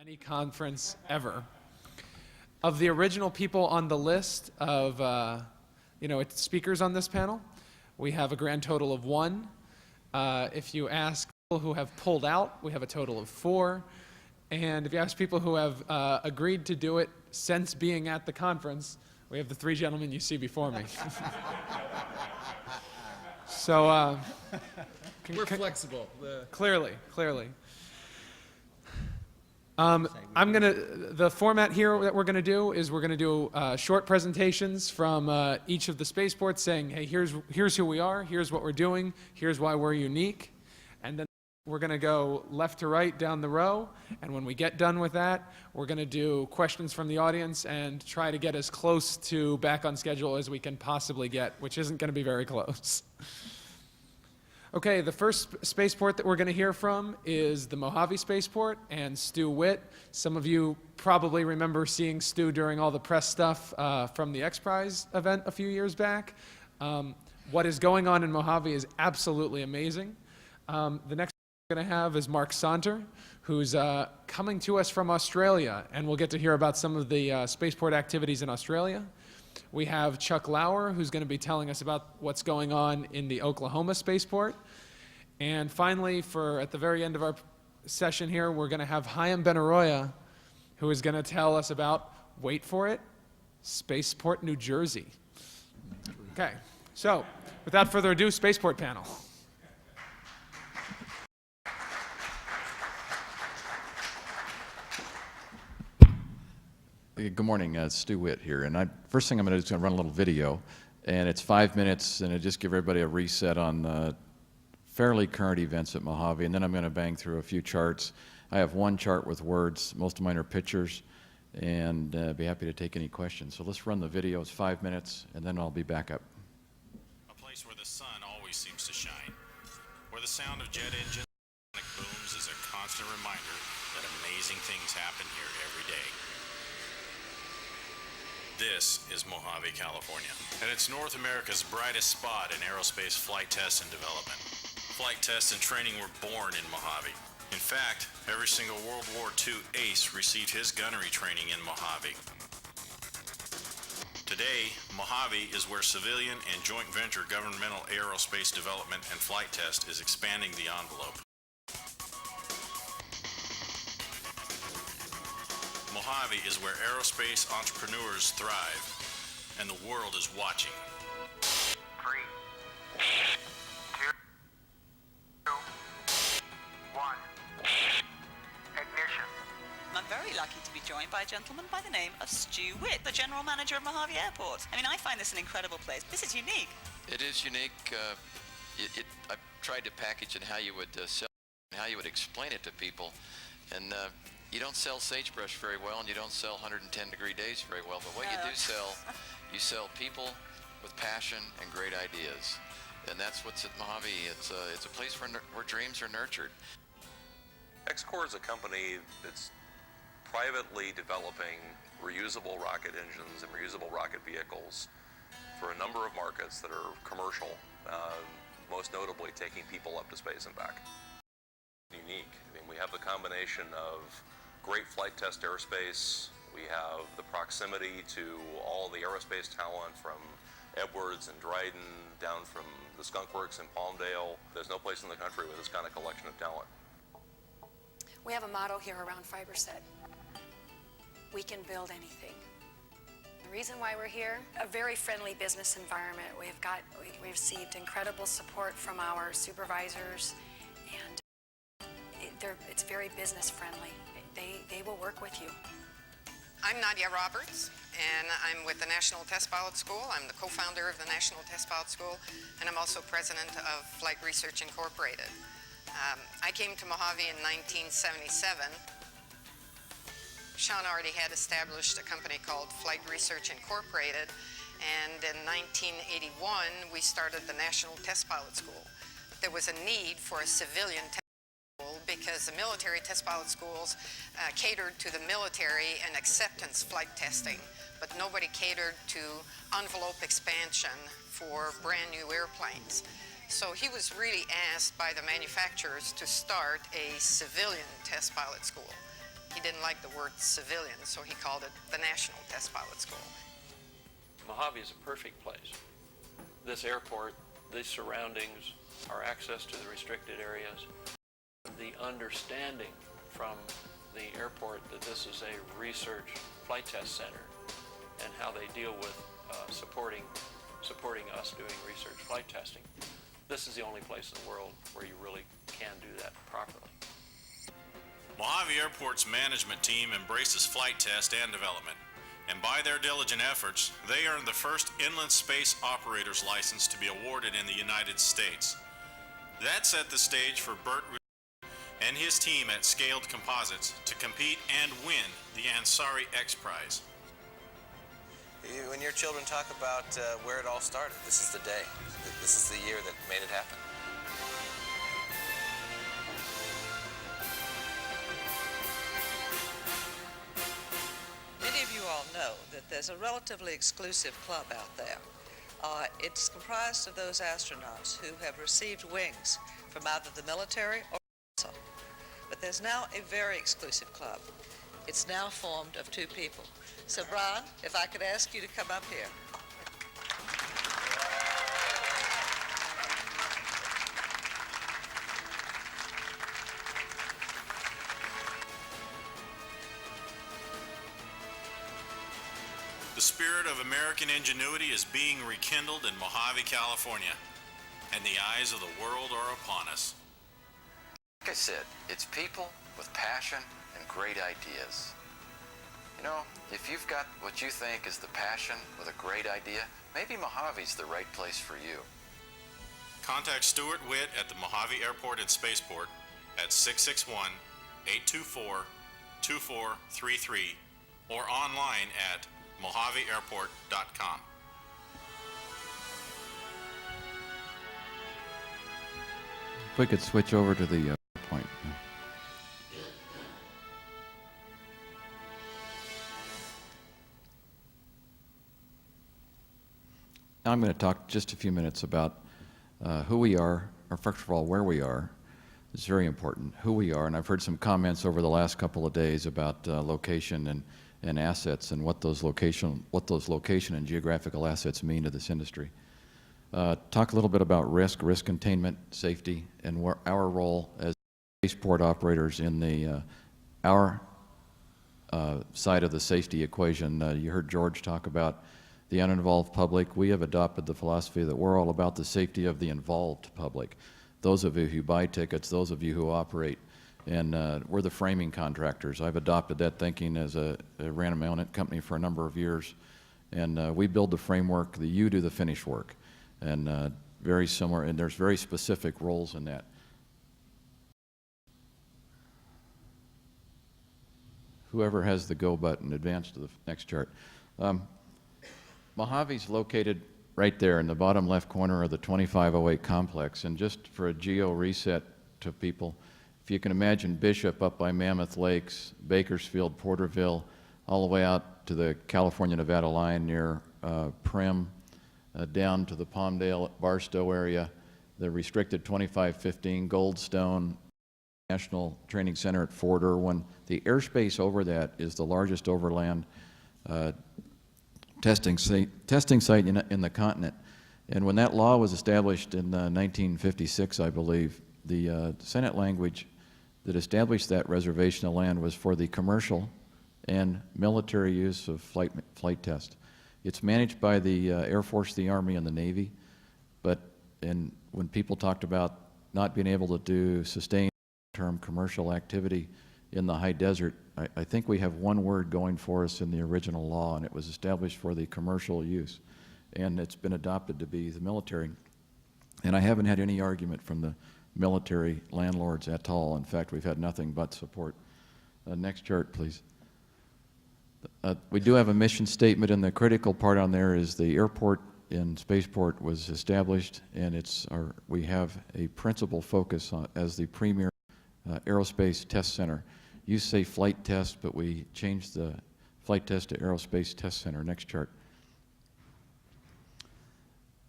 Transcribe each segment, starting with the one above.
any conference ever. Of the original people on the list of speakers on this panel, we have a grand total of 1. If you ask people who have pulled out, we have a total of 4. And if you ask people who have agreed to do it since being at the conference, we have the 3 gentlemen you see before me. So, we're flexible. Clearly. The format here that we're gonna do is we're gonna do short presentations from each of the spaceports saying, hey, here's who we are, here's what we're doing, here's why we're unique. And then we're gonna go left to right down the row. And when we get done with that, we're gonna do questions from the audience and try to get as close to back on schedule as we can possibly get, which isn't gonna be very close. Okay, the first spaceport that we're going to hear from is the Mojave Spaceport and Stu Witt. Some of you probably remember seeing Stu during all the press stuff from the X Prize event a few years back. What is going on in Mojave is absolutely amazing. The next we're going to have is Mark Saunter, who's coming to us from Australia, and we'll get to hear about some of the spaceport activities in Australia. We have Chuck Lauer, who's going to be telling us about what's going on in the Oklahoma spaceport. And finally, at the very end of our session here, we're going to have Chaim Benaroya, who is going to tell us about, wait for it, Spaceport, New Jersey. Okay, so without further ado, spaceport panel. Good morning, Stu Witt here, and first thing I'm going to do is run a little video, and it's 5 minutes, and it'll just give everybody a reset on fairly current events at Mojave, and then I'm going to bang through a few charts. I have 1 chart with words, most of mine are pictures, and be happy to take any questions. So let's run the video, it's 5 minutes, and then I'll be back up. A place where the sun always seems to shine, where the sound of jet engines and booms is a constant reminder that amazing things happen here every day. This is Mojave, California, and it's North America's brightest spot in aerospace flight tests and development. Flight tests and training were born in Mojave. In fact, every single World War II ace received his gunnery training in Mojave. Today, Mojave is where civilian and joint venture governmental aerospace development and flight test is expanding the envelope. Mojave is where aerospace entrepreneurs thrive, and the world is watching. 3, 2, 1, ignition. I'm very lucky to be joined by a gentleman by the name of Stu Witt, the general manager of Mojave Airport. I mean, I find this an incredible place. This is unique. It is unique. I've tried to package it how you would sell, how you would explain it to people, and you don't sell sagebrush very well, and you don't sell 110-degree days very well, but what you do sell, you sell people with passion and great ideas, and that's what's at Mojave. It's a place where dreams are nurtured. X-Corps is a company that's privately developing reusable rocket engines and reusable rocket vehicles for a number of markets that are commercial, most notably taking people up to space and back. Unique. I mean, we have the combination of great flight test airspace. We have the proximity to all the aerospace talent from Edwards and Dryden down from the Skunk Works in Palmdale. There's no place in the country with this kind of collection of talent. We have a motto here around FiberSet. We can build anything. The reason why we're here, a very friendly business environment. We've received incredible support from our supervisors, and it's very business friendly. They will work with you. I'm Nadia Roberts, and I'm with the National Test Pilot School. I'm the co-founder of the National Test Pilot School, and I'm also president of Flight Research Incorporated. I came to Mojave in 1977. Sean already had established a company called Flight Research Incorporated, and in 1981 we started the National Test Pilot School. There was a need for a civilian test because the military test pilot schools catered to the military and acceptance flight testing, but nobody catered to envelope expansion for brand new airplanes. So he was really asked by the manufacturers to start a civilian test pilot school. He didn't like the word civilian, so he called it the National Test Pilot School. Mojave is a perfect place. This airport, these surroundings, our access to the restricted areas, the understanding from the airport that this is a research flight test center and how they deal with supporting us doing research flight testing. This is the only place in the world where you really can do that properly. Mojave Airport's management team embraces flight test and development, and by their diligent efforts, they earned the first inland space operator's license to be awarded in the United States. That set the stage for Bert and his team at Scaled Composites to compete and win the Ansari X Prize. When your children talk about where it all started, this is the day. This is the year that made it happen. Many of you all know that there's a relatively exclusive club out there. It's comprised of those astronauts who have received wings from either the military or NASA. But there's now a very exclusive club. It's now formed of two people. So, Brian, if I could ask you to come up here. The spirit of American ingenuity is being rekindled in Mojave, California, and the eyes of the world are upon us. Like I said, it's people with passion and great ideas. You know, if you've got what you think is the passion with a great idea, maybe Mojave's the right place for you. Contact Stuart Witt at the Mojave Airport and Spaceport at 661-824-2433 or online at mojaveairport.com. If we could switch over to the point. Now I'm going to talk just a few minutes about who we are, or first of all, where we are. It's very important, who we are, and I've heard some comments over the last couple of days about location and assets and what those location and geographical assets mean to this industry. Talk a little bit about risk containment, safety, and our role as spaceport operators in the our side of the safety equation. You heard George talk about the uninvolved public. We have adopted the philosophy that we're all about the safety of the involved public. Those of you who buy tickets, those of you who operate, and we're the framing contractors. I've adopted that thinking as I ran my own company for a number of years, and we build the framework, you do the finish work, and very similar, and there's very specific roles in that. Whoever has the go button, advance to the next chart. Mojave's located right there in the bottom left corner of the 2508 complex, and just for a geo reset to people, if you can imagine Bishop up by Mammoth Lakes, Bakersfield, Porterville, all the way out to the California-Nevada line near Primm, down to the Palmdale, Barstow area, the restricted 2515, Goldstone, National Training Center at Fort Irwin. The airspace over that is the largest overland testing site in the continent. And when that law was established in 1956, I believe, the Senate language that established that reservation of land was for the commercial and military use of flight test. It's managed by the Air Force, the Army, and the Navy, but when people talked about not being able to do sustained term commercial activity in the high desert, I think we have one word going for us in the original law, and it was established for the commercial use, and it's been adopted to be the military. And I haven't had any argument from the military landlords at all. In fact, we've had nothing but support. Next chart, please. We do have a mission statement, and the critical part on there is the airport and spaceport was established, and we have a principal focus as the premier aerospace test center. You say flight test, but we changed the flight test to aerospace test center. Next chart.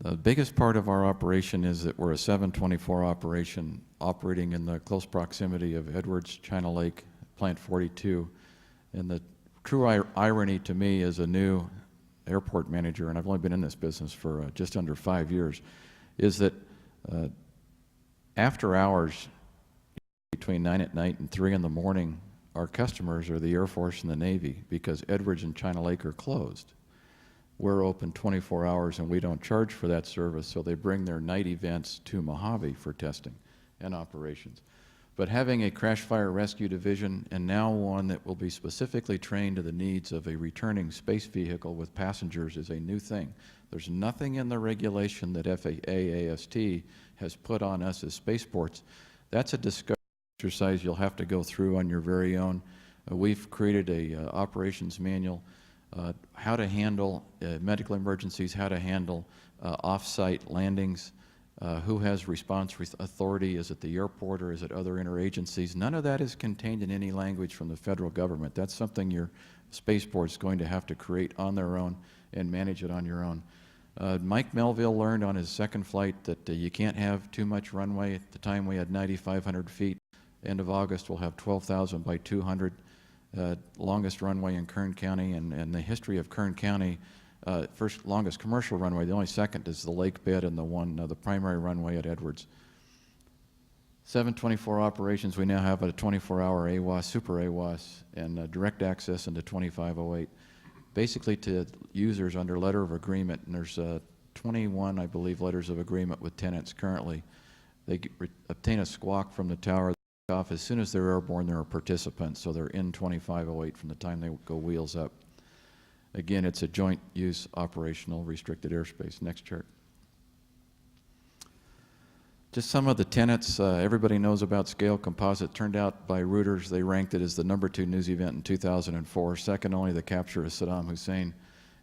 The biggest part of our operation is that we're a 724 operation operating in the close proximity of Edwards, China Lake, Plant 42. And the true irony to me as a new airport manager, and I've only been in this business for just under 5 years, is that after hours, between 9 at night and 3 in the morning, our customers are the Air Force and the Navy, because Edwards and China Lake are closed. We're open 24 hours and we don't charge for that service, so they bring their night events to Mojave for testing and operations. But having a crash fire rescue division, and now one that will be specifically trained to the needs of a returning space vehicle with passengers, is a new thing. There's nothing in the regulation that FAA-AST has put on us as spaceports. That's a discovery exercise you'll have to go through on your very own. We've created a operations manual, how to handle medical emergencies, how to handle off-site landings, who has response authority, is it the airport or is it other interagencies? None of that is contained in any language from the federal government. That's something your spaceport is going to have to create on their own and manage it on your own. Mike Melville learned on his second flight that you can't have too much runway. At the time we had 9,500 feet. End of August we'll have 12,000 by 200. Longest runway in Kern County, and the history of Kern County, first longest commercial runway, the only second is the lake bed and the primary runway at Edwards. 724 operations, we now have a 24-hour AWAS, super AWAS, and direct access into 2508. Basically to users under letter of agreement, and there's 21, I believe, letters of agreement with tenants currently. They obtain a squawk from the tower off. As soon as they're airborne, they're a participant, so they're in 2508 from the time they go wheels up. Again, it's a joint use operational restricted airspace. Next chart. Just some of the tenants. Everybody knows about Scale Composite. Turned out by Reuters, they ranked it as the #2 news event in 2004, second only the capture of Saddam Hussein.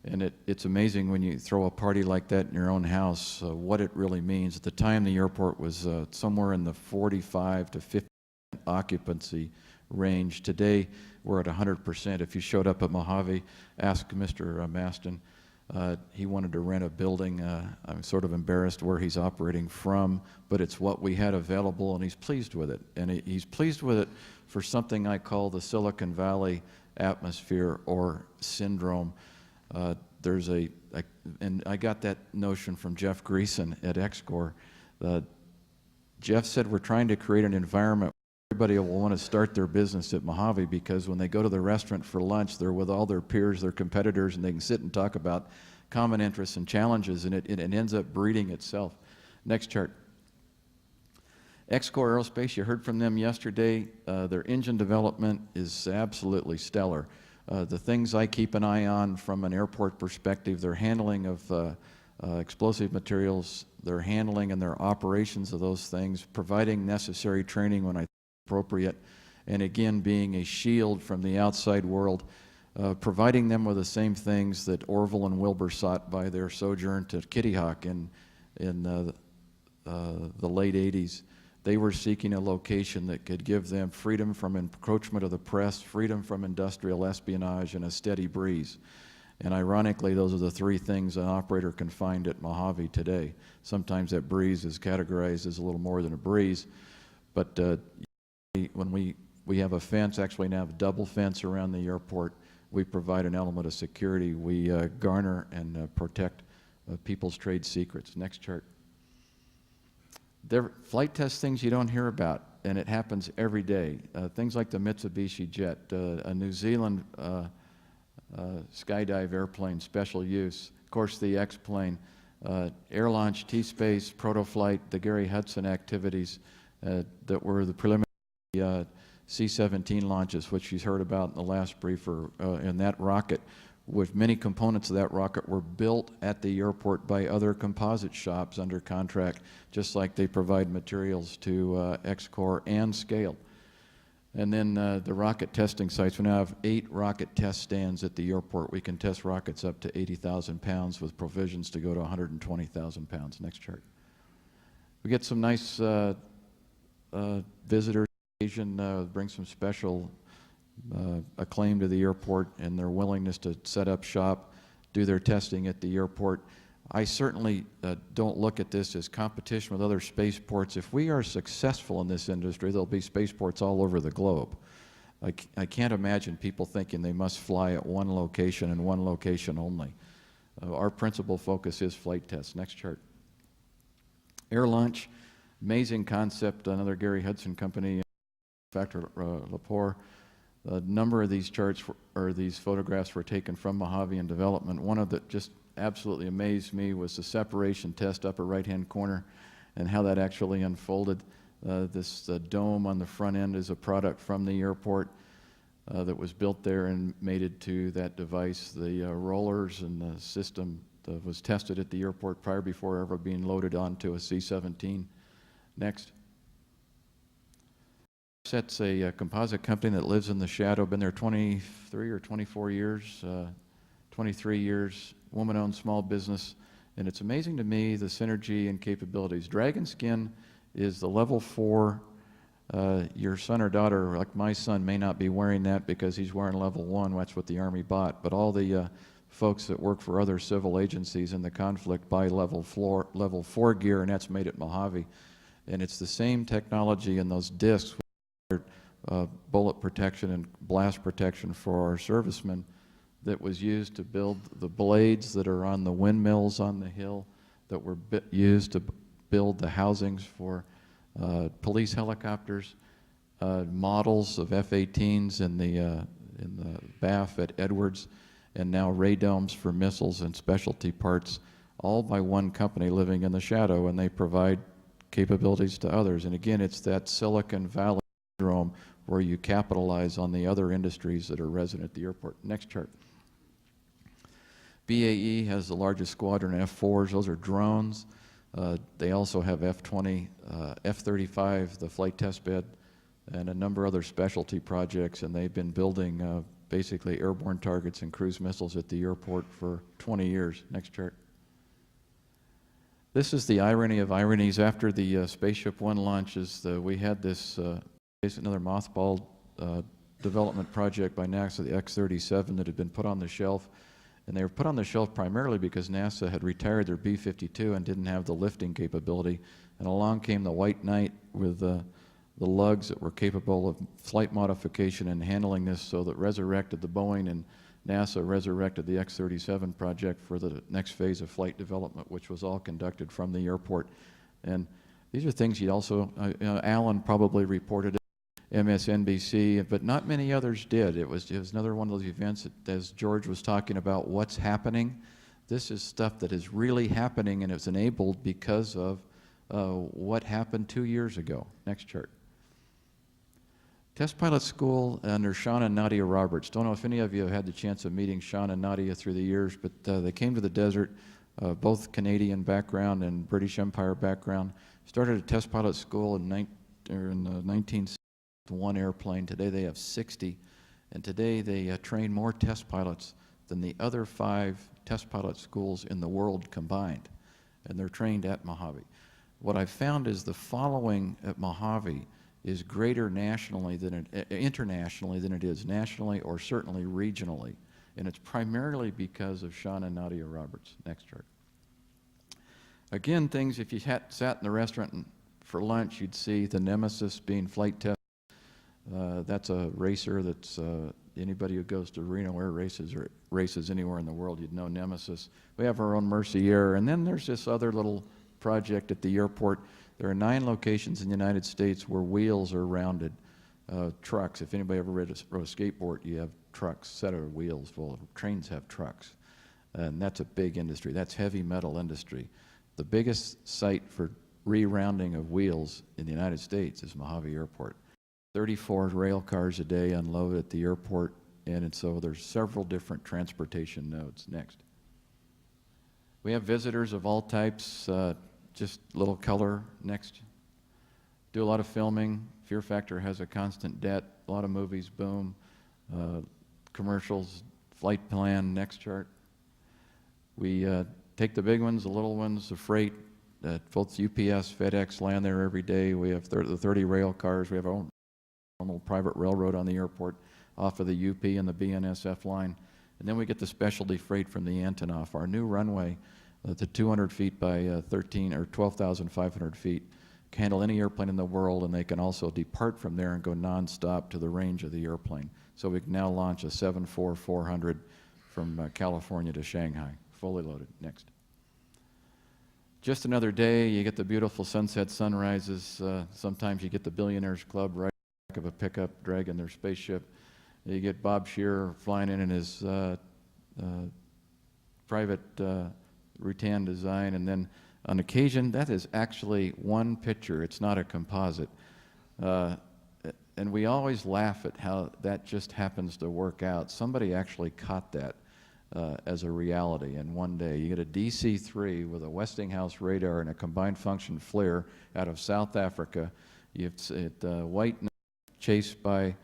And it's amazing when you throw a party like that in your own house, what it really means. At the time, the airport was somewhere in the 45 to 50 occupancy range. Today, we're at 100%. If you showed up at Mojave, ask Mr. Maston. He wanted to rent a building. I'm sort of embarrassed where he's operating from, but it's what we had available, and he's pleased with it. And he's pleased with it for something I call the Silicon Valley atmosphere or syndrome. And I got that notion from Jeff Greason at XCOR. Jeff said we're trying to create an environment where everybody will want to start their business at Mojave, because when they go to the restaurant for lunch, they're with all their peers, their competitors, and they can sit and talk about common interests and challenges, and it ends up breeding itself. Next chart. XCOR Aerospace, you heard from them yesterday. Their engine development is absolutely stellar. The things I keep an eye on from an airport perspective, their handling of explosive materials, their handling and their operations of those things, providing necessary training when appropriate, and again being a shield from the outside world, providing them with the same things that Orville and Wilbur sought by their sojourn to Kitty Hawk in the late 80s. They were seeking a location that could give them freedom from encroachment of the press, freedom from industrial espionage, and a steady breeze. And ironically, those are the three things an operator can find at Mojave today. Sometimes that breeze is categorized as a little more than a breeze, but when we have a fence, actually now have a double fence around the airport, we provide an element of security. We garner and protect people's trade secrets. Next chart. There are flight test things you don't hear about, and it happens every day. Things like the Mitsubishi jet, a New Zealand skydive airplane, special use. Of course, the X-plane, air launch, T-Space, Protoflight, the Gary Hudson activities that were the preliminary C-17 launches, which you heard about in the last briefer, and that rocket, with many components of that rocket were built at the airport by other composite shops under contract, just like they provide materials to XCOR and Scale. And then the rocket testing sites, we now have 8 rocket test stands at the airport. We can test rockets up to 80,000 pounds with provisions to go to 120,000 pounds. Next chart. We get some nice visitors. Asian bring some special acclaim to the airport and their willingness to set up shop, do their testing at the airport. I certainly don't look at this as competition with other spaceports. If we are successful in this industry, there'll be spaceports all over the globe. I can't imagine people thinking they must fly at one location and one location only. Our principal focus is flight tests. Next chart. Air Launch, amazing concept, another Gary Hudson company, Factor Lepore. A number of these charts or these photographs were taken from Mojave in development. One of that just absolutely amazed me was the separation test, upper right-hand corner, and how that actually unfolded. This dome on the front end is a product from the airport that was built there and mated to that device. The rollers and the system that was tested at the airport before ever being loaded onto a C-17. Next. That's a composite company that lives in the shadow, been there 23 or 24 years, 23 years, woman-owned small business, and it's amazing to me the synergy and capabilities. Dragon Skin is the level 4. Your son or daughter, like my son, may not be wearing that because he's wearing level 1. That's what the Army bought. But all the folks that work for other civil agencies in the conflict buy level 4 gear, and that's made at Mojave. And it's the same technology in those discs, bullet protection and blast protection for our servicemen, that was used to build the blades that are on the windmills on the hill, that were used to build the housings for police helicopters, models of F-18s in the BAF at Edwards, and now radomes for missiles and specialty parts, all by one company living in the shadow, and they provide capabilities to others. And again, it's that Silicon Valley syndrome where you capitalize on the other industries that are resident at the airport. Next chart. BAE has the largest squadron F-4s. Those are drones. They also have F-20, F-35, the flight test bed, and a number of other specialty projects, and they've been building basically airborne targets and cruise missiles at the airport for 20 years. Next chart. This is the irony of ironies. After the Spaceship One launches, we had this another mothballed development project by NASA, the X-37, that had been put on the shelf. And they were put on the shelf primarily because NASA had retired their B-52 and didn't have the lifting capability. And along came the White Knight with the lugs that were capable of flight modification and handling this, so that resurrected the Boeing, and NASA resurrected the X-37 project for the next phase of flight development, which was all conducted from the airport. And these are things you also, Alan probably reported it, MSNBC, but not many others did. It was another one of those events that, as George was talking about what's happening, this is stuff that is really happening, and it's enabled because of what happened 2 years ago. Next chart. Test Pilot School under Sean and Nadia Roberts. Don't know if any of you have had the chance of meeting Sean and Nadia through the years, but they came to the desert, both Canadian background and British Empire background. Started a Test Pilot School in 1961 airplane. Today they have 60, and today they train more test pilots than the other 5 test pilot schools in the world combined, and they're trained at Mojave. What I've found is the following at Mojave is greater nationally than internationally than it is nationally, or certainly regionally, and it's primarily because of Sean and Nadia Roberts. Next chart. Again, things, if you sat in the restaurant for lunch, you'd see the Nemesis being flight tested. That's a racer that's, anybody who goes to Reno Air Races or races anywhere in the world, you'd know Nemesis. We have our own Mercy Air, and then there's this other little project at the airport. There are 9 locations in the United States where wheels are rounded. Trucks, if anybody ever rode a skateboard, you have trucks, set of wheels. Well, trains have trucks, and that's a big industry. That's heavy metal industry. The biggest site for re-rounding of wheels in the United States is Mojave Airport. 34 rail cars a day unload at the airport, and so there's several different transportation nodes. Next. We have visitors of all types, just little color. Next. Do a lot of filming. Fear Factor has a constant debt. A lot of movies, boom. Commercials, flight plan. Next chart. We take the big ones, the little ones, the freight. Both UPS, FedEx land there every day. We have the 30 rail cars. We have our own little private railroad on the airport off of the UP and the BNSF line. And then we get the specialty freight from the Antonov. Our new runway, the 200 feet by 13 or 12,500 feet, handle any airplane in the world, and they can also depart from there and go nonstop to the range of the airplane. So we can now launch a 747-400 from California to Shanghai, fully loaded. Next. Just another day, you get the beautiful sunset sunrises. Sometimes you get the Billionaires Club right back of a pickup dragging their spaceship. You get Bob Shearer flying in his private Rutan design, and then on occasion, that is actually one picture. It's not a composite. And we always laugh at how that just happens to work out. Somebody actually caught that as a reality in one day. You get a DC-3 with a Westinghouse radar and a combined function flare out of South Africa. You have White chased by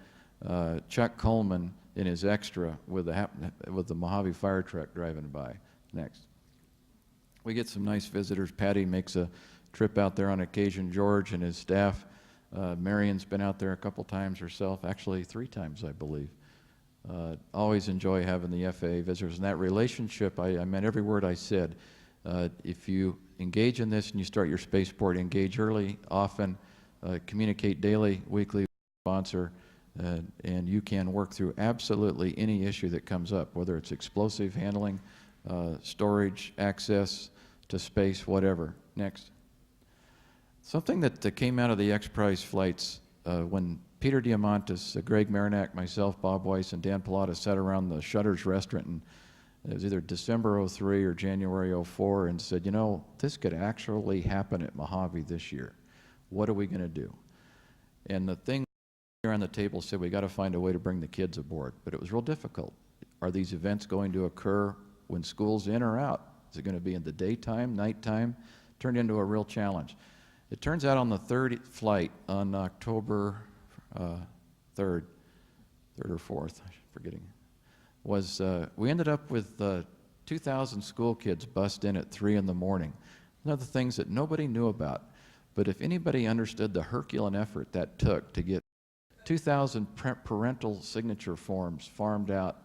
Chuck Coleman in his extra with the Mojave fire truck driving by. Next. We get some nice visitors. Patty makes a trip out there on occasion. George and his staff. Marion's been out there a couple times herself, actually 3 times, I believe. Always enjoy having the FAA visitors. And that relationship, I meant every word I said. If you engage in this and you start your spaceport, engage early, often, communicate daily, weekly with the sponsor, and you can work through absolutely any issue that comes up, whether it's explosive handling, storage, access to space, whatever. Next. Something that came out of the X-Prize flights when Peter Diamandis, Greg Marinac, myself, Bob Weiss, and Dan Pallotta sat around the Shutters restaurant, and it was either December '03 or January '04, and said, you know, this could actually happen at Mojave this year. What are we going to do? And the thing here on the table said, we got to find a way to bring the kids aboard, but it was real difficult. Are these events going to occur when school's in or out? Is it going to be in the daytime, nighttime? Turned into a real challenge. It turns out on the third flight on October 3rd or 4th, I'm forgetting, was we ended up with 2,000 school kids bust in at 3 in the morning. One of the things that nobody knew about, but if anybody understood the Herculean effort that took to get 2,000 parental signature forms farmed out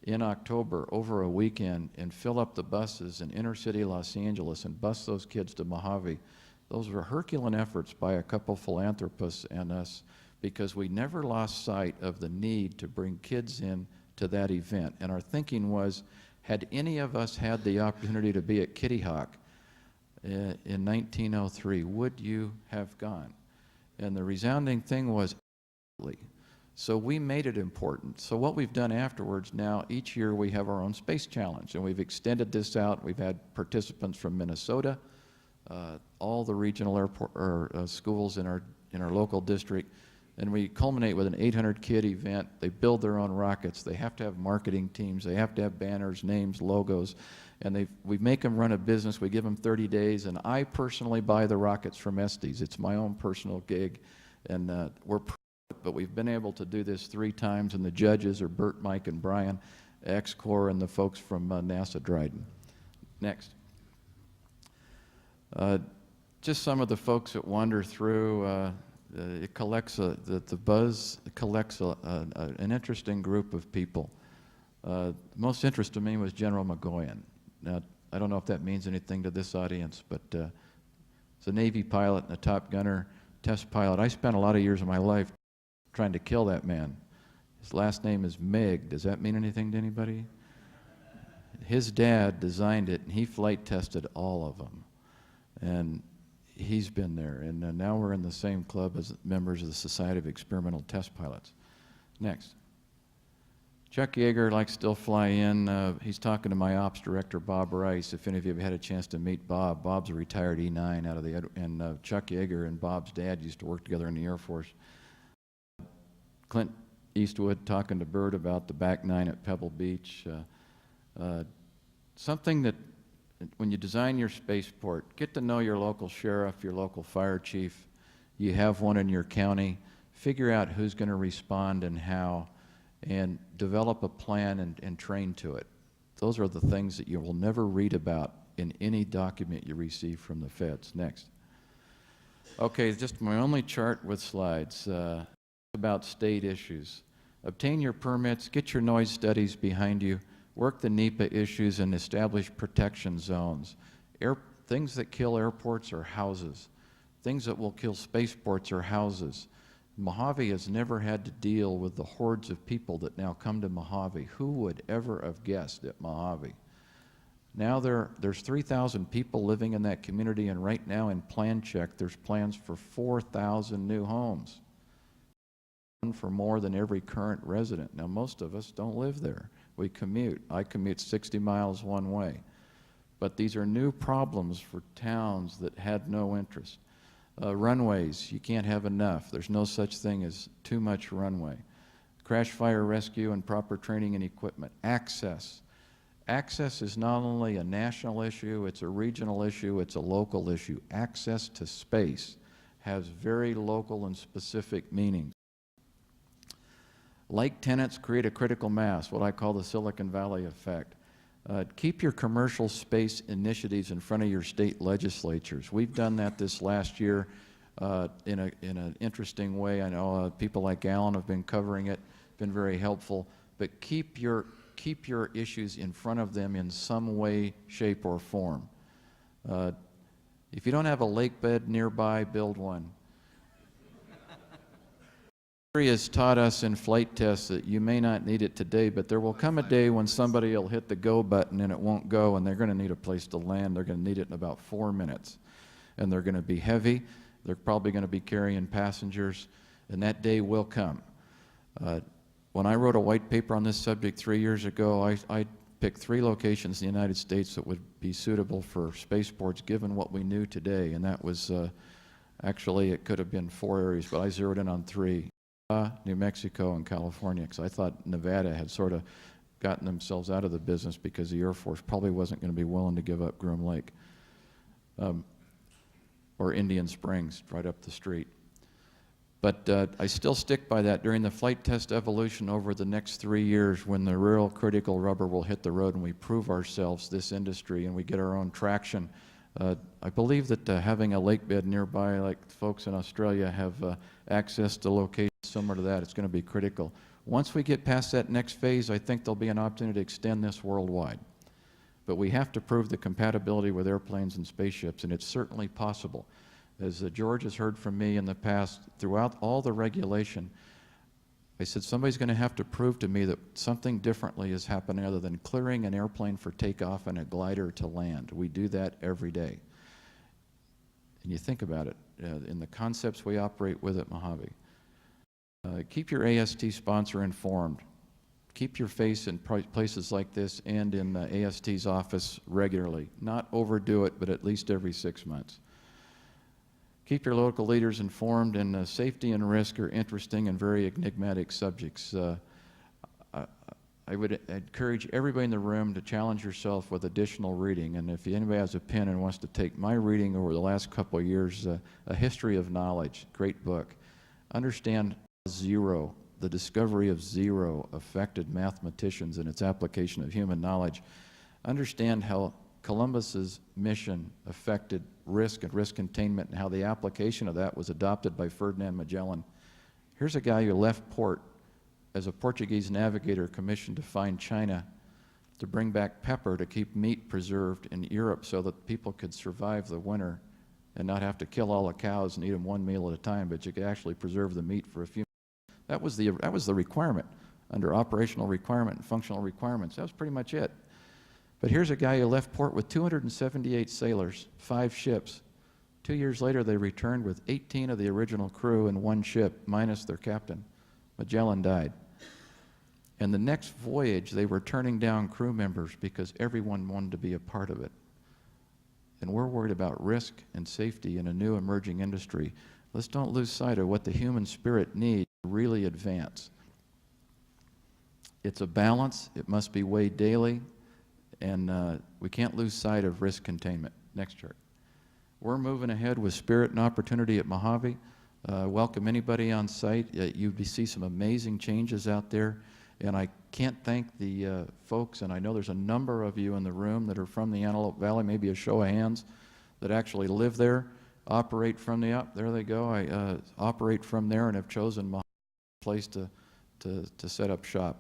in October over a weekend and fill up the buses in inner city Los Angeles and bus those kids to Mojave, those were Herculean efforts by a couple philanthropists and us, because we never lost sight of the need to bring kids in to that event. And our thinking was, had any of us had the opportunity to be at Kitty Hawk in 1903, would you have gone? And the resounding thing was, absolutely. So we made it important. So what we've done afterwards, now each year we have our own space challenge, and we've extended this out. We've had participants from Minnesota, all the regional airport schools in our local district, and we culminate with an 800-kid event. They build their own rockets. They have to have marketing teams. They have to have banners, names, logos, and we make them run a business. We give them 30 days, and I personally buy the rockets from Estes. It's my own personal gig, and but we've been able to do this 3 times, and the judges are Bert, Mike, and Brian, X-Corps, and the folks from NASA Dryden. Next. Just some of the folks that wander through. It collects the buzz collects an interesting group of people. Most interest to me was General McGoyan. Now, I don't know if that means anything to this audience, but it's a Navy pilot and a Top Gunner test pilot. I spent a lot of years of my life trying to kill that man. His last name is Meg. Does that mean anything to anybody? His dad designed it, and he flight tested all of them. And he's been there, and now we're in the same club as members of the Society of Experimental Test Pilots. Next. Chuck Yeager likes to still fly in. He's talking to my ops director, Bob Rice. If any of you have had a chance to meet Bob, Bob's a retired E9 out of the, and Chuck Yeager and Bob's dad used to work together in the Air Force. Clint Eastwood talking to Bert about the back 9 at Pebble Beach. Something that when you design your spaceport, get to know your local sheriff, your local fire chief. You have one in your county. Figure out who's going to respond and how, and develop a plan and train to it. Those are the things that you will never read about in any document you receive from the feds. Next. Okay, just my only chart with slides about state issues. Obtain your permits, get your noise studies behind you, work the NEPA issues, and establish protection zones. Things that kill airports are houses. Things that will kill spaceports are houses. Mojave has never had to deal with the hordes of people that now come to Mojave. Who would ever have guessed at Mojave? Now there's 3,000 people living in that community, and right now in Plan Check, there's plans for 4,000 new homes, one for more than every current resident. Now, most of us don't live there. We commute. I commute 60 miles one way. But these are new problems for towns that had no interest. Runways, you can't have enough. There's no such thing as too much runway. Crash, fire, rescue, and proper training and equipment. Access. Access is not only a national issue, it's a regional issue, it's a local issue. Access to space has very local and specific meanings. Lake tenants create a critical mass, what I call the Silicon Valley effect. Keep your commercial space initiatives in front of your state legislatures. We've done that this last year in an interesting way. I know people like Alan have been covering it, been very helpful, but keep your issues in front of them in some way, shape, or form. If you don't have a lake bed nearby, build one. History has taught us in flight tests that you may not need it today, but there will come a day when somebody will hit the go button and it won't go, and they're going to need a place to land. They're going to need it in about 4 minutes. And they're going to be heavy. They're probably going to be carrying passengers, and that day will come. When I wrote a white paper on this subject 3 years ago, I picked 3 locations in the United States that would be suitable for spaceports given what we knew today, and that was actually it could have been 4 areas, but I zeroed in on 3. New Mexico and California, because I thought Nevada had sort of gotten themselves out of the business because the Air Force probably wasn't going to be willing to give up Groom Lake. Or Indian Springs, right up the street. But I still stick by that. During the flight test evolution over the next 3 years, when the real critical rubber will hit the road and we prove ourselves, this industry, and we get our own traction, I believe that having a lake bed nearby, like folks in Australia have access to locations similar to that, it's going to be critical. Once we get past that next phase, I think there'll be an opportunity to extend this worldwide. But we have to prove the compatibility with airplanes and spaceships, and it's certainly possible. As George has heard from me in the past, throughout all the regulation, I said somebody's going to have to prove to me that something differently is happening other than clearing an airplane for takeoff and a glider to land. We do that every day. And you think about it, in the concepts we operate with at Mojave. Keep your AST sponsor informed. Keep your face in places like this and in AST's office regularly. Not overdo it, but at least every 6 months. Keep your local leaders informed, and safety and risk are interesting and very enigmatic subjects. I would encourage everybody in the room to challenge yourself with additional reading, and if anybody has a pen and wants to take my reading over the last couple of years, A History of Knowledge, great book. Understand zero, the discovery of zero affected mathematicians and its application of human knowledge. Understand how Columbus's mission affected risk and risk containment and how the application of that was adopted by Ferdinand Magellan. Here's a guy who left port as a Portuguese navigator commissioned to find China to bring back pepper to keep meat preserved in Europe so that people could survive the winter and not have to kill all the cows and eat them one meal at a time, but you could actually preserve the meat for a few. That was the requirement under operational requirement and functional requirements. That was pretty much it. But here's a guy who left port with 278 sailors, 5 ships. 2 years later, they returned with 18 of the original crew and 1 ship, minus their captain. Magellan died. And the next voyage, they were turning down crew members because everyone wanted to be a part of it. And we're worried about risk and safety in a new emerging industry. Let's don't lose sight of what the human spirit needs to really advance. It's a balance. It must be weighed daily. And we can't lose sight of risk containment. Next chart. We're moving ahead with spirit and opportunity at Mojave. Welcome anybody on site. You see some amazing changes out there. And I can't thank the folks, and I know there's a number of you in the room that are from the Antelope Valley, maybe a show of hands, that actually live there, operate from the up. There they go. Operate from there and have chosen Mojave as a place to set up shop.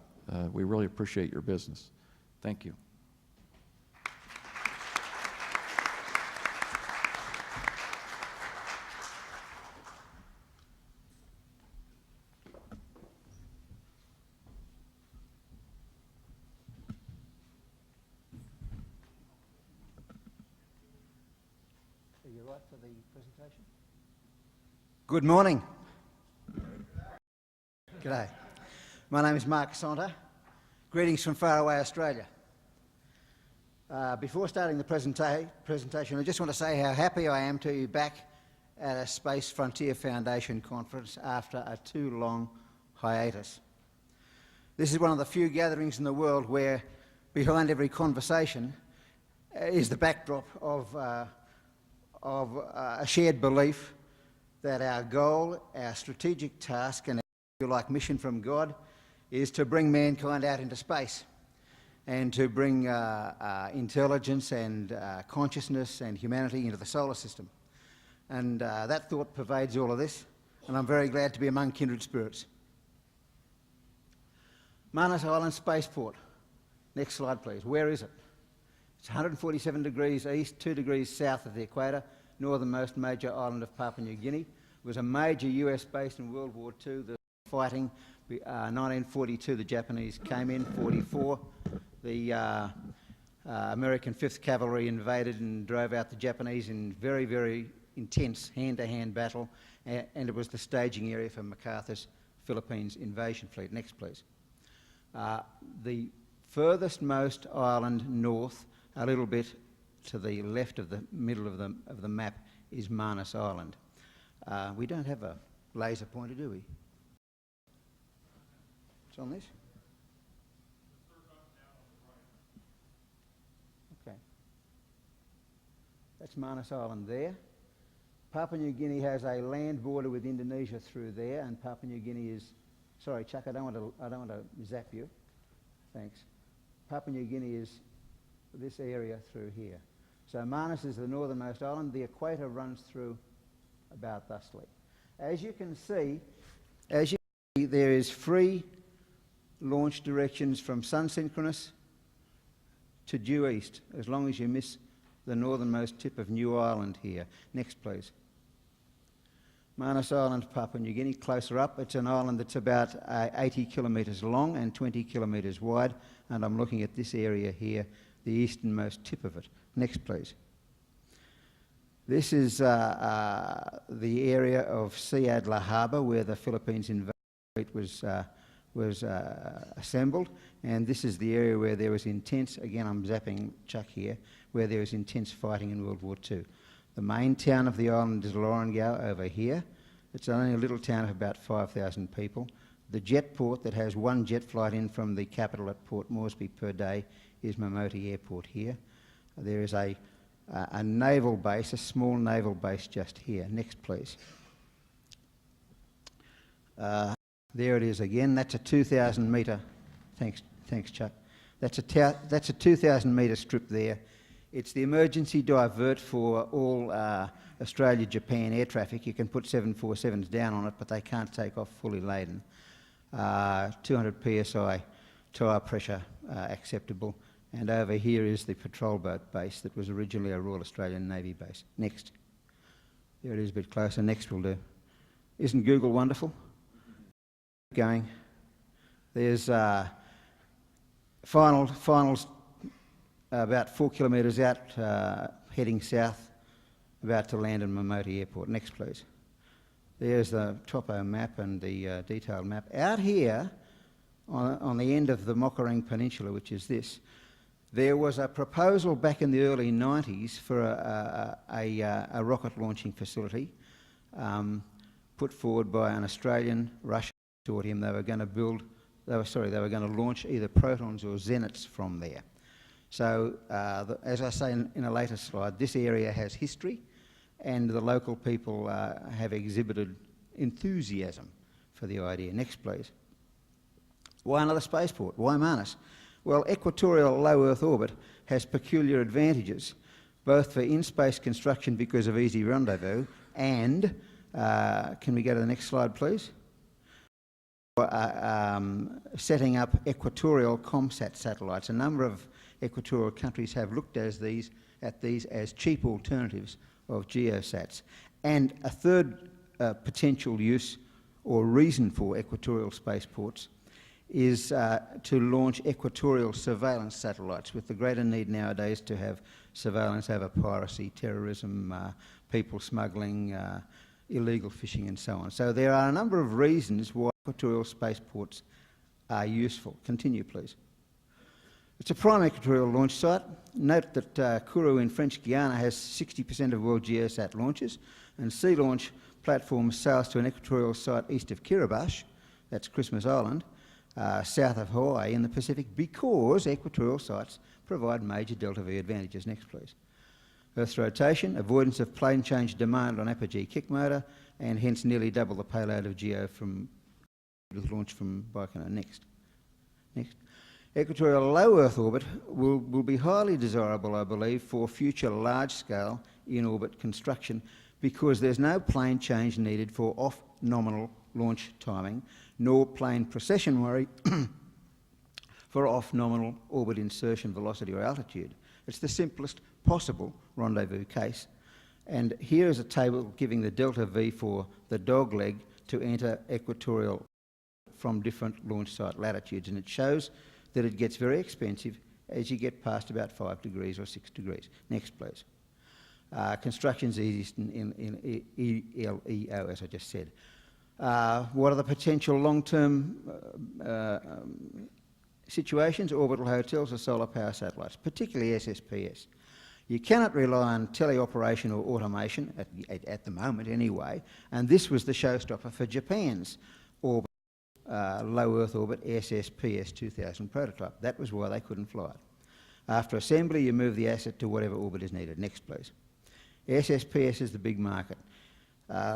We really appreciate your business. Thank you. start for the presentation? Good morning. G'day. My name is Mark Sonta. Greetings from faraway Australia. Before starting the presentation, I just want to say how happy I am to be back at a Space Frontier Foundation conference after a too long hiatus. This is one of the few gatherings in the world where behind every conversation is the backdrop of a shared belief that our goal, our strategic task, and if you like mission from God, is to bring mankind out into space and to bring intelligence and consciousness and humanity into the solar system. And that thought pervades all of this, and I'm very glad to be among kindred spirits. Manus Island Spaceport. Next slide, please. Where is it? It's 147 degrees east, 2 degrees south of the equator, northernmost major island of Papua New Guinea. It was a major US base in World War II. The fighting, 1942 the Japanese came in, 44 the American 5th Cavalry invaded and drove out the Japanese in very, very intense hand-to-hand battle, and it was the staging area for MacArthur's Philippines invasion fleet. Next, please. The furthest most island north, a little bit to the left of the middle of the map, is Manus Island. We don't have a laser pointer, do we? It's on this? Okay. That's Manus Island there. Papua New Guinea has a land border with Indonesia through there, and Papua New Guinea is... Sorry, Chuck, I don't want to zap you. Thanks. Papua New Guinea is this area through here. So Manus is the northernmost island. The equator runs through about thusly. As you can see, there is free launch directions from sun synchronous to due east, as long as you miss the northernmost tip of New Ireland here. Next, please. Manus Island, Papua New Guinea, closer up. It's an island that's about 80 kilometres long and 20 kilometres wide, and I'm looking at this area here, the easternmost tip of it. Next, please. This is the area of Sea Adler Harbour where the Philippines invasion fleet was assembled, and this is the area where there was intense, again I'm zapping Chuck here, where there was intense fighting in World War II. The main town of the island is Lorengau over here. It's only a little town of about 5,000 people. The jet port that has one jet flight in from the capital at Port Moresby per day is Momoti Airport here. There is a naval base, a small naval base just here. Next, please. There it is again. That's a 2,000 metre. Thanks, Chuck. That's a 2,000 metre strip there. It's the emergency divert for all Australia-Japan air traffic. You can put 747s down on it, but they can't take off fully laden. 200 psi tyre pressure acceptable. And over here is the patrol boat base that was originally a Royal Australian Navy base. Next. There it is a bit closer. Next will do. Isn't Google wonderful? Going. There's finals about 4 kilometres out, heading south, about to land in Momoti Airport. Next, please. There's the topo map and the detailed map. Out here, on the end of the Mokering Peninsula, which is this, there was a proposal back in the early 90s for a rocket launching facility put forward by an Australian-Russian consortium. They were going to build, they were going to launch either Protons or Zenits from there. So, as I say in a later slide, this area has history, and the local people have exhibited enthusiasm for the idea. Next, please. Why another spaceport? Why Manus? Well, equatorial low Earth orbit has peculiar advantages, both for in-space construction because of easy rendezvous, and, can we go to the next slide, please? Setting up equatorial ComSat satellites. A number of equatorial countries have looked at these as cheap alternatives of geosats. And a third potential use or reason for equatorial spaceports is to launch equatorial surveillance satellites, with the greater need nowadays to have surveillance over piracy, terrorism, people smuggling, illegal fishing and so on. So there are a number of reasons why equatorial spaceports are useful. Continue, please. It's a prime equatorial launch site. Note that Kourou in French Guiana has 60% of world geosat launches, and Sea Launch platform sails to an equatorial site east of Kiribati, that's Christmas Island, south of Hawaii in the Pacific, because equatorial sites provide major delta V advantages. Next, please. Earth's rotation, avoidance of plane change demand on apogee kick motor, and hence nearly double the payload of GEO from launch from Baikonur. Next. Equatorial low Earth orbit will be highly desirable, I believe, for future large-scale in-orbit construction, because there's no plane change needed for off-nominal launch timing, nor plane precession worry for off-nominal orbit insertion velocity or altitude. It's the simplest possible rendezvous case. And here is a table giving the delta V for the dog leg to enter equatorial from different launch site latitudes, and it shows that it gets very expensive as you get past about 5 degrees or 6 degrees. Next, please. Construction's easiest in ELEO, as I just said. What are the potential long-term situations? Orbital hotels or solar power satellites, particularly SSPS. You cannot rely on teleoperation or automation, at the moment anyway, and this was the showstopper for Japan's orbit, low Earth orbit SSPS 2000 prototype. That was why they couldn't fly it. After assembly, you move the asset to whatever orbit is needed. Next, please. SSPS is the big market.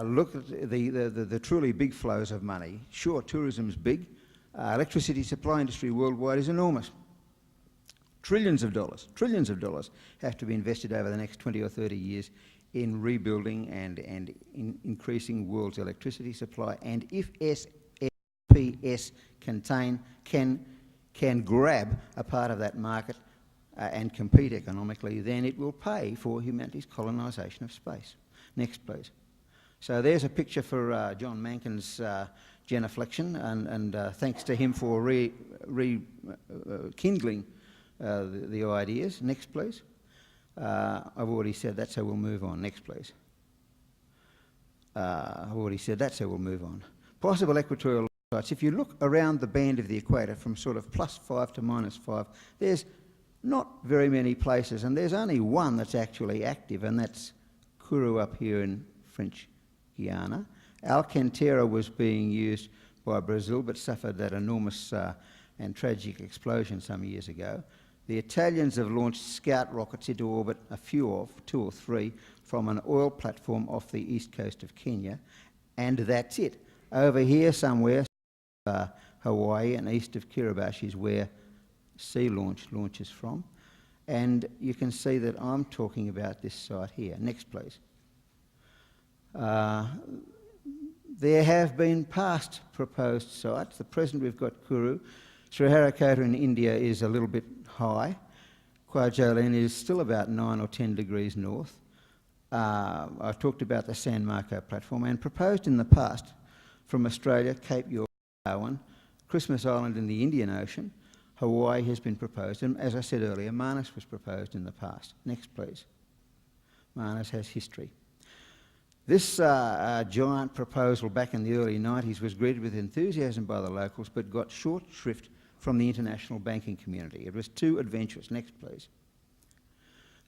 Look at the truly big flows of money. Sure, tourism's big. Electricity supply industry worldwide is enormous. Trillions of dollars have to be invested over the next 20 or 30 years in rebuilding and in increasing world's electricity supply. And if SSPS can grab a part of that market and compete economically, then it will pay for humanity's colonisation of space. Next, please. So there's a picture for John Mankin's genuflection, and thanks to him for rekindling the ideas. Next, please. I've already said that, so we'll move on. Next, please. I've already said that, so we'll move on. Possible equatorial sites. If you look around the band of the equator from sort of +5 to -5, there's not very many places, and there's only one that's actually active, and that's Kourou up here in French Guiana. Alcantara was being used by Brazil, but suffered that enormous and tragic explosion some years ago. The Italians have launched Scout rockets into orbit, a few of, 2 or 3, from an oil platform off the east coast of Kenya, and that's it. Over here somewhere, Hawaii and east of Kiribati is where Sea Launch launches from. And you can see that I'm talking about this site here. Next, please. There have been past proposed sites. The present we've got Kourou. Sriharikota in India is a little bit high. Kwajalein is still about 9 or 10 degrees north. I've talked about the San Marco platform, and proposed in the past from Australia, Cape York, Darwin, Christmas Island in the Indian Ocean, Hawaii has been proposed, and as I said earlier, Manus was proposed in the past. Next, please. Manus has history. This giant proposal back in the early 90s was greeted with enthusiasm by the locals, but got short shrift from the international banking community. It was too adventurous. Next, please.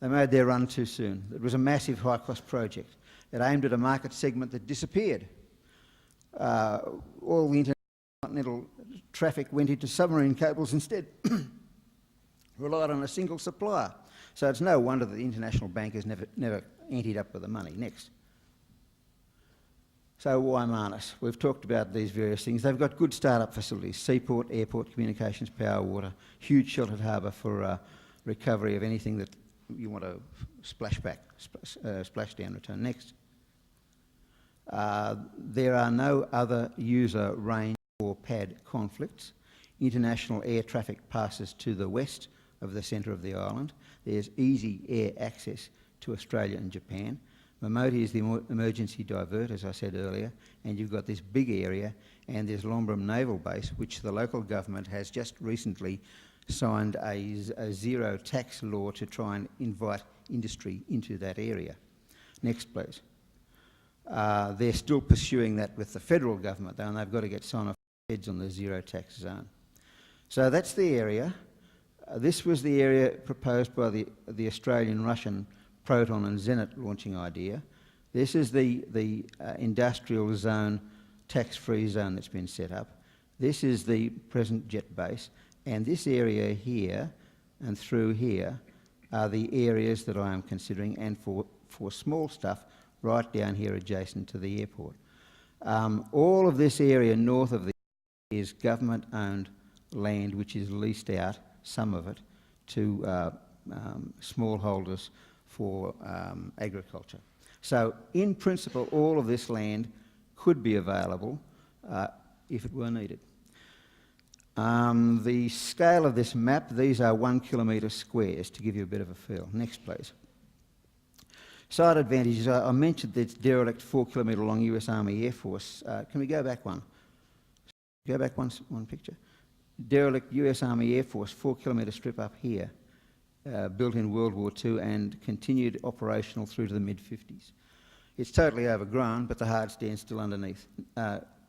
They made their run too soon. It was a massive high-cost project. It aimed at a market segment that disappeared. All the intercontinental traffic went into submarine cables instead, relied on a single supplier. So it's no wonder that the international bankers never anteed up with the money. Next. So why Manus? We've talked about these various things. They've got good start-up facilities: seaport, airport, communications, power, water, huge sheltered harbour for recovery of anything that you want to splash down, return. Next. There are no other user range or pad conflicts. International air traffic passes to the west of the centre of the island. There's easy air access to Australia and Japan. Momoti is the emergency divert, as I said earlier, and you've got this big area, and there's Lombrum Naval Base, which the local government has just recently signed a zero tax law to try and invite industry into that area. Next, please. They're still pursuing that with the federal government, though, and they've got to get sign-off heads on the zero tax zone. So that's the area. This was the area proposed by the Australian-Russian Proton and Zenit launching idea. This is the industrial zone, tax-free zone that's been set up. This is the present jet base, and this area here and through here are the areas that I am considering, and for small stuff right down here adjacent to the airport. All of this area north of the is government-owned land which is leased out, some of it, to smallholders for agriculture. So in principle, all of this land could be available if it were needed. The scale of this map, these are 1 kilometre squares, to give you a bit of a feel. Next, please. Side advantages, I mentioned this derelict 4 kilometre long US Army Air Force. Can we go back one? Go back one picture. Derelict US Army Air Force 4 kilometre strip up here, built in World War II and continued operational through to the mid-50s. It's totally overgrown, but the hard stand's still underneath.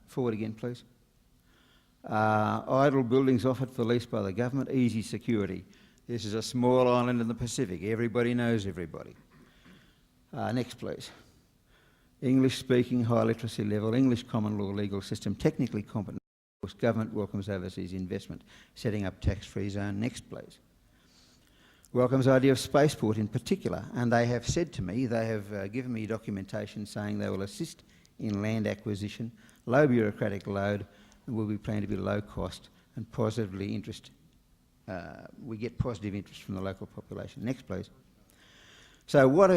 Forward again, please. Idle buildings offered for lease by the government, easy security. This is a small island in the Pacific. Everybody knows everybody. Next, please. English speaking, high literacy level, English common law legal system, technically competent. Of course, government welcomes overseas investment, setting up tax-free zone. Next, please. Welcomes the idea of spaceport in particular, and they have said to me, they have given me documentation saying they will assist in land acquisition, low bureaucratic load, and will be planned to be low cost and positively interest. We get positive interest from the local population. Next, please. So what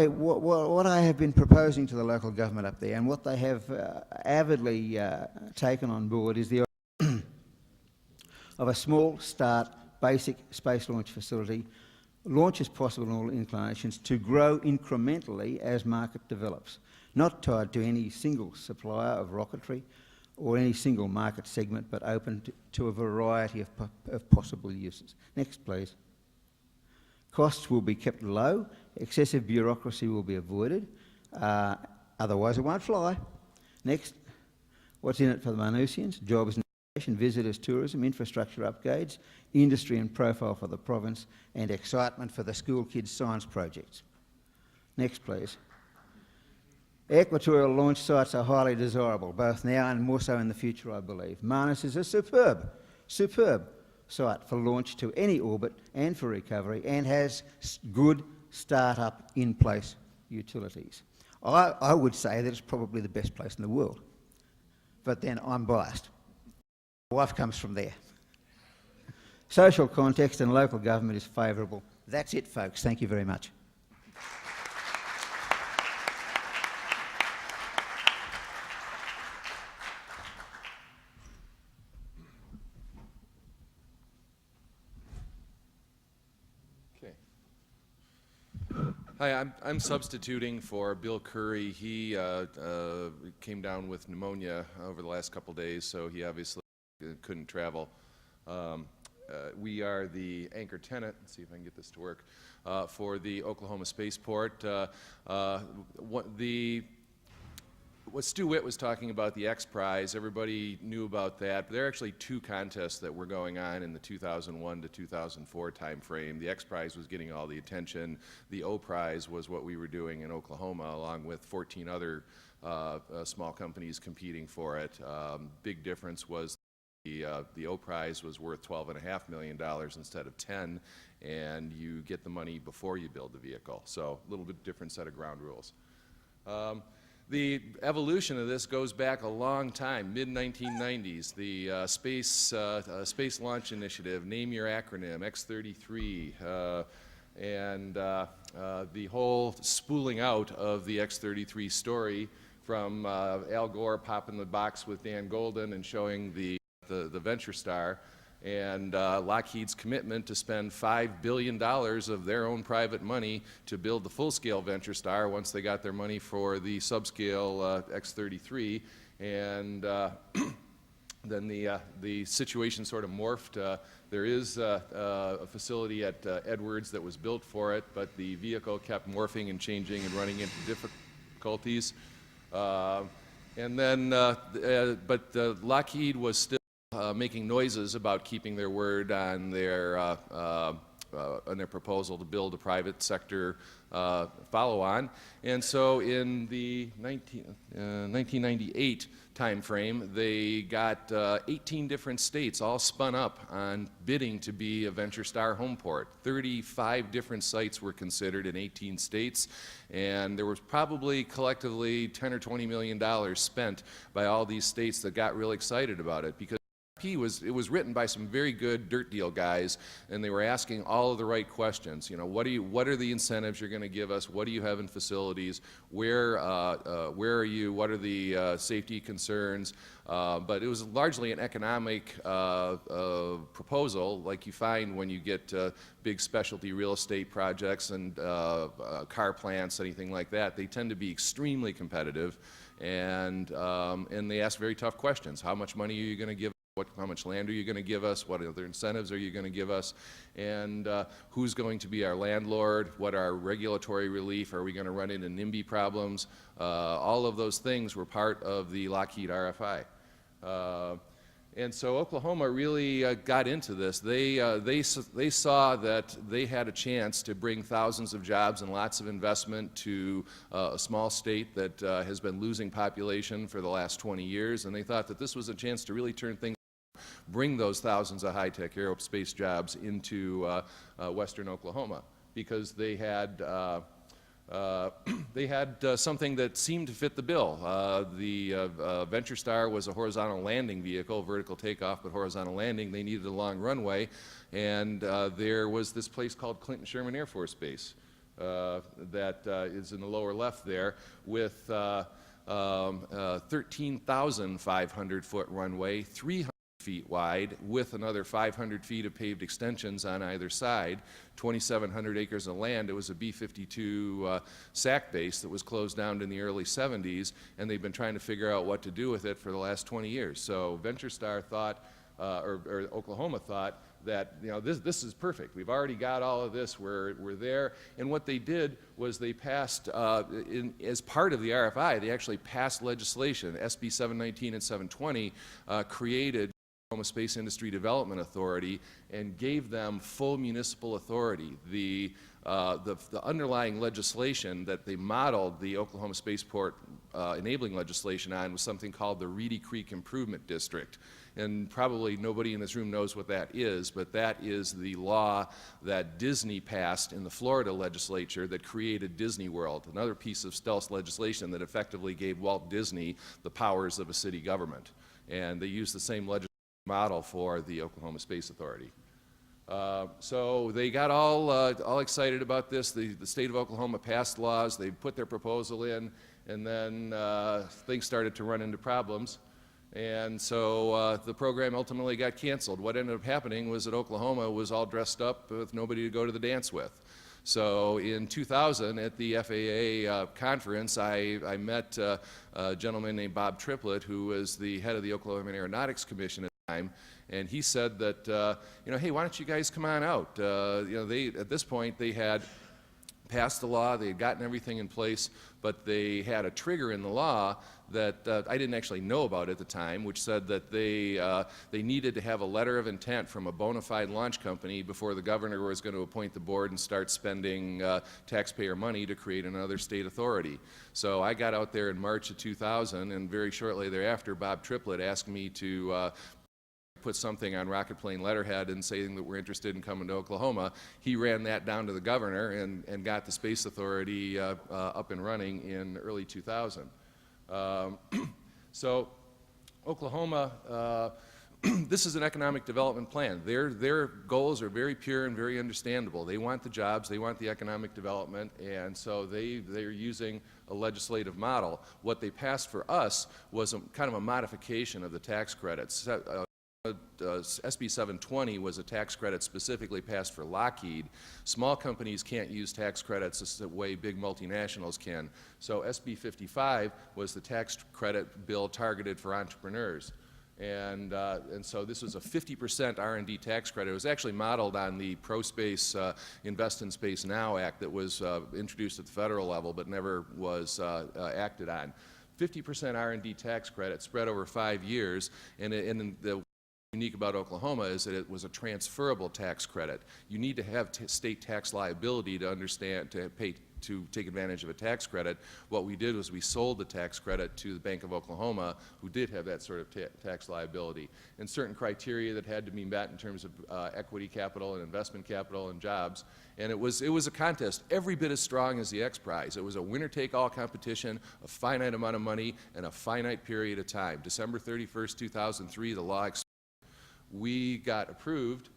I have been proposing to the local government up there, and what they have avidly taken on board, is the idea of a small start basic space launch facility, launch as possible in all inclinations, to grow incrementally as market develops, not tied to any single supplier of rocketry or any single market segment, but open to a variety of possible uses. Next, please. Costs will be kept low, excessive bureaucracy will be avoided, otherwise it won't fly. Next, what's in it for the Manusians? Jobs and education, visitors, tourism, infrastructure upgrades, industry and profile for the province, and excitement for the school kids' science projects. Next, please. Equatorial launch sites are highly desirable, both now and more so in the future, I believe. Manus is a superb site for launch to any orbit and for recovery, and has good start-up in-place utilities. I would say that it's probably the best place in the world, but then I'm biased. My wife comes from there. Social context and local government is favourable. That's it, folks. Thank you very much. Hi, I'm substituting for Bill Curry. He came down with pneumonia over the last couple days, so he obviously couldn't travel. We are the anchor tenant, let's see if I can get this to work, for the Oklahoma Spaceport. What Stu Witt was talking about, the X Prize, everybody knew about that. But there are actually two contests that were going on in the 2001 to 2004 time frame. The X Prize was getting all the attention. The O Prize was what we were doing in Oklahoma, along with 14 other small companies competing for it. Big difference was the O Prize was worth $12.5 million instead of 10, and you get the money before you build the vehicle. So a little bit different set of ground rules. The evolution of this goes back a long time, mid-1990s. The Space Launch Initiative, name your acronym, X-33, and the whole spooling out of the X-33 story from Al Gore popping the box with Dan Golden and showing the Venture Star, and Lockheed's commitment to spend $5 billion of their own private money to build the full-scale Venture Star once they got their money for the subscale X-33. And then the situation sort of morphed. There is a facility at Edwards that was built for it, but the vehicle kept morphing and changing and running into difficulties. And then, but Lockheed was still making noises about keeping their word on their proposal to build a private sector follow-on. And so in the 1998 timeframe, they got 18 different states all spun up on bidding to be a VentureStar home port. 35 different sites were considered in 18 states, and there was probably collectively $10 or $20 million spent by all these states that got real excited about it, because it was written by some very good dirt deal guys, and they were asking all of the right questions. You know, what are the incentives you're going to give us? What do you have in facilities? Where are you? What are the safety concerns? But it was largely an economic proposal, like you find when you get big specialty real estate projects and car plants, anything like that. They tend to be extremely competitive, and they ask very tough questions. How much money are you going to give? How much land are you going to give us? What other incentives are you going to give us? And who's going to be our landlord? What are regulatory relief? Are we going to run into NIMBY problems? All of those things were part of the Lockheed RFI. And so Oklahoma really got into this. They saw that they had a chance to bring thousands of jobs and lots of investment to a small state that has been losing population for the last 20 years, and they thought that this was a chance to really turn things, bring those thousands of high-tech aerospace jobs into western Oklahoma, because they had something that seemed to fit the bill. The VentureStar was a horizontal landing vehicle, vertical takeoff but horizontal landing. They needed a long runway, and there was this place called Clinton Sherman Air Force Base that is in the lower left there, with 13,500-foot runway, 300 feet wide, with another 500 feet of paved extensions on either side, 2,700 acres of land. It was a B-52 SAC base that was closed down in the early 70s, and they've been trying to figure out what to do with it for the last 20 years. So VentureStar thought, or Oklahoma thought, that, you know, this is perfect. We've already got all of this. We're there. And what they did was they passed, as part of the RFI, they actually passed legislation. SB 719 and 720 created Oklahoma Space Industry Development Authority and gave them full municipal authority. The underlying legislation that they modeled the Oklahoma Spaceport enabling legislation on was something called the Reedy Creek Improvement District. And probably nobody in this room knows what that is, but that is the law that Disney passed in the Florida legislature that created Disney World, another piece of stealth legislation that effectively gave Walt Disney the powers of a city government. And they used the same legislative model for the Oklahoma Space Authority. So they got all excited about this. The state of Oklahoma passed laws. They put their proposal in, and then things started to run into problems. And so the program ultimately got canceled. What ended up happening was that Oklahoma was all dressed up with nobody to go to the dance with. So in 2000 at the FAA conference, I met a gentleman named Bob Triplett, who was the head of the Oklahoma Aeronautics Commission at the time. And he said that, you know, hey, why don't you guys come on out? You know, at this point, they had passed the law, they had gotten everything in place, but they had a trigger in the law that I didn't actually know about at the time, which said that they needed to have a letter of intent from a bona fide launch company before the governor was going to appoint the board and start spending taxpayer money to create another state authority. So I got out there in March of 2000, and very shortly thereafter, Bob Triplett asked me to put something on rocket plane letterhead and saying that we're interested in coming to Oklahoma. He ran that down to the governor and got the Space Authority up and running in early 2000. So Oklahoma, this is an economic development plan. Their goals are very pure and very understandable. They want the jobs, they want the economic development, and so they're using a legislative model. What they passed for us was kind of a modification of the tax credits. SB 720 was a tax credit specifically passed for Lockheed. Small companies can't use tax credits the way big multinationals can. So SB 55 was the tax credit bill targeted for entrepreneurs. And so this was a 50% R&D tax credit. It was actually modeled on the ProSpace Invest in Space Now Act that was introduced at the federal level but never was acted on. 50% R&D tax credit spread over 5 years, and the unique about Oklahoma is that it was a transferable tax credit. You need to have state tax liability to understand, to take advantage of a tax credit. What we did was we sold the tax credit to the Bank of Oklahoma, who did have that sort of tax liability. And certain criteria that had to be met in terms of equity capital and investment capital and jobs. And it was a contest every bit as strong as the X Prize. It was a winner-take-all competition, a finite amount of money, and a finite period of time. December 31st, 2003, the law expired. We got approved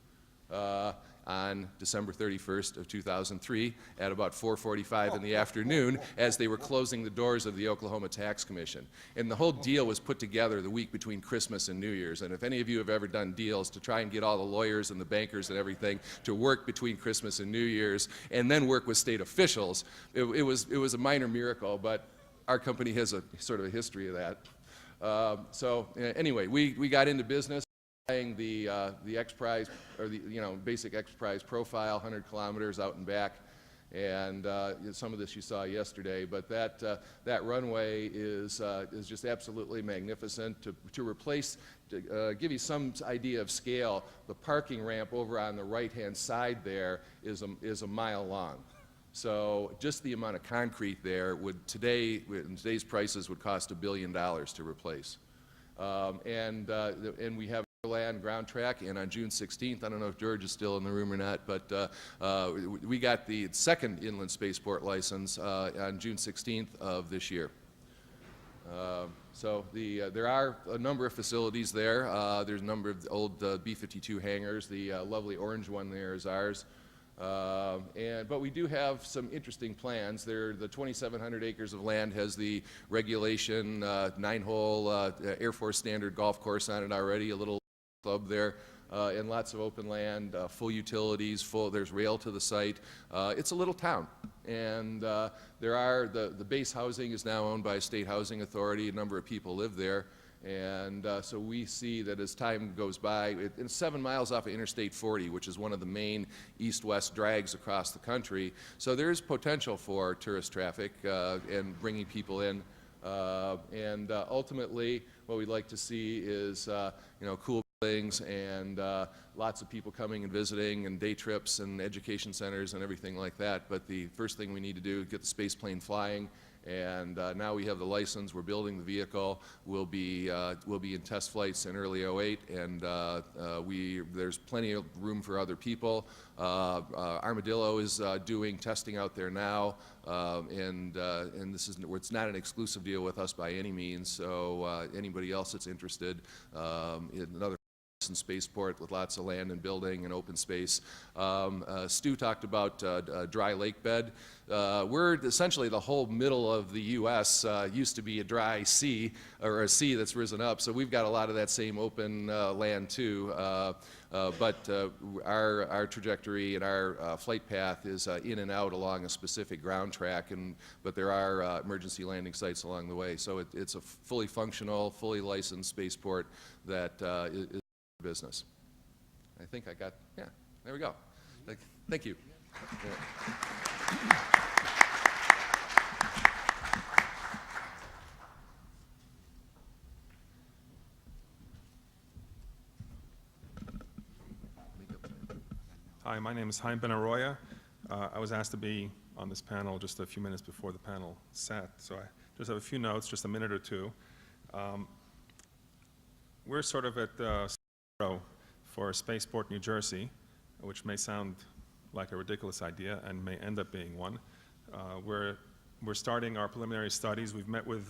on December 31st of 2003 at about 4:45 in the afternoon as they were closing the doors of the Oklahoma Tax Commission. And the whole deal was put together the week between Christmas and New Year's. And if any of you have ever done deals to try and get all the lawyers and the bankers and everything to work between Christmas and New Year's and then work with state officials, it was a minor miracle, but our company has a sort of a history of that. So anyway, we got into business. Buying the X Prize, or the basic X Prize profile, 100 kilometers out and back, and some of this you saw yesterday. But that runway is just absolutely magnificent. To replace, to give you some idea of scale, the parking ramp over on the right-hand side there is a mile long. So just the amount of concrete there would in today's prices would cost $1 billion to replace, and we have land ground track, and on June 16th, I don't know if George is still in the room or not, but we got the second inland spaceport license on June 16th of this year. So there are a number of facilities there. There's a number of old B-52 hangars. The lovely orange one there is ours. But we do have some interesting plans. The 2,700 acres of land has the regulation 9-hole Air Force standard golf course on it already, a little club there, and lots of open land, full utilities, there's rail to the site. It's a little town, and the base housing is now owned by a state housing authority. A number of people live there, and so we see that as time goes by, it's 7 miles off of Interstate 40, which is one of the main east-west drags across the country. So there is potential for tourist traffic and bringing people in. And ultimately, what we'd like to see is cool things and lots of people coming and visiting and day trips and education centers and everything like that. But the first thing we need to do is get the space plane flying, and now we have the license. We're building the vehicle. We'll be in test flights in early '08, and there's plenty of room for other people. Armadillo is doing testing out there now, and it's not an exclusive deal with us by any means. So anybody else that's interested in another spaceport with lots of land and building and open space. Stu talked about dry lake bed. We're essentially the whole middle of the U.S. Used to be a dry sea, or a sea that's risen up, so we've got a lot of that same open land too. But our trajectory and our flight path is in and out along a specific ground track, but there are emergency landing sites along the way. So it's a fully functional, fully licensed spaceport that is business. I think I got, yeah, there we go. Thank you. Yeah. Hi, my name is Chaim Ben Arroya. I was asked to be on this panel just a few minutes before the panel sat, so I just have a few notes, just a minute or two. We're sort of at the for Spaceport, New Jersey, which may sound like a ridiculous idea and may end up being one. We're starting our preliminary studies. We've met with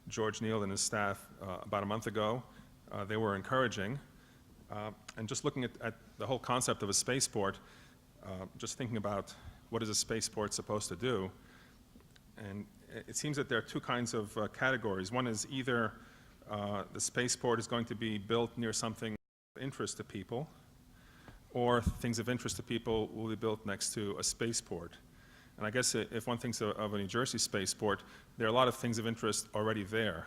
George Neal and his staff about a month ago. They were encouraging. And just looking at the whole concept of a spaceport, just thinking about what is a spaceport supposed to do, and it seems that there are two kinds of categories. One is either the spaceport is going to be built near something of interest to people, or things of interest to people will be built next to a spaceport. And I guess if one thinks of a New Jersey spaceport, there are a lot of things of interest already there.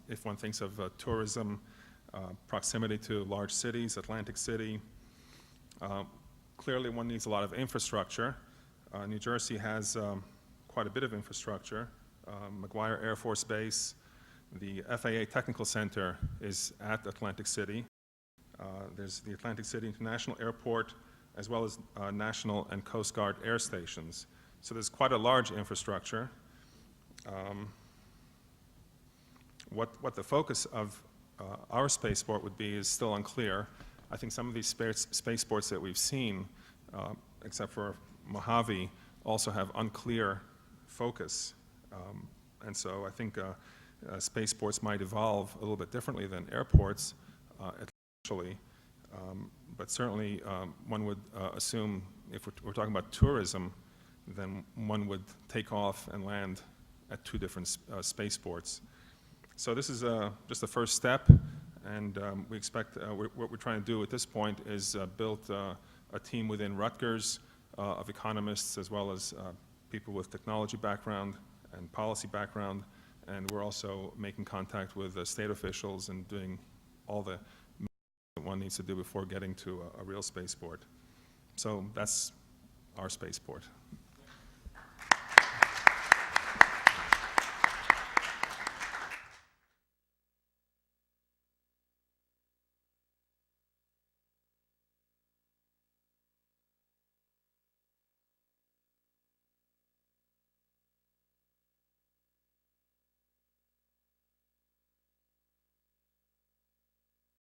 If one thinks of tourism, proximity to large cities, Atlantic City. Clearly, one needs a lot of infrastructure. New Jersey has quite a bit of infrastructure. McGuire Air Force Base, the FAA Technical Center is at Atlantic City. There's the Atlantic City International Airport, as well as National and Coast Guard air stations. So there's quite a large infrastructure. What the focus of our spaceport would be is still unclear. I think some of these spaceports that we've seen, except for Mojave, also have unclear focus. And so I think spaceports might evolve a little bit differently than airports, eventually. But certainly one would assume, if we're talking about tourism, then one would take off and land at two different spaceports. So this is just the first step, and we expect what we're trying to do at this point is build a team within Rutgers of economists as well as people with technology background and policy background, and we're also making contact with state officials and doing all the that one needs to do before getting to a real spaceport. So that's our spaceport.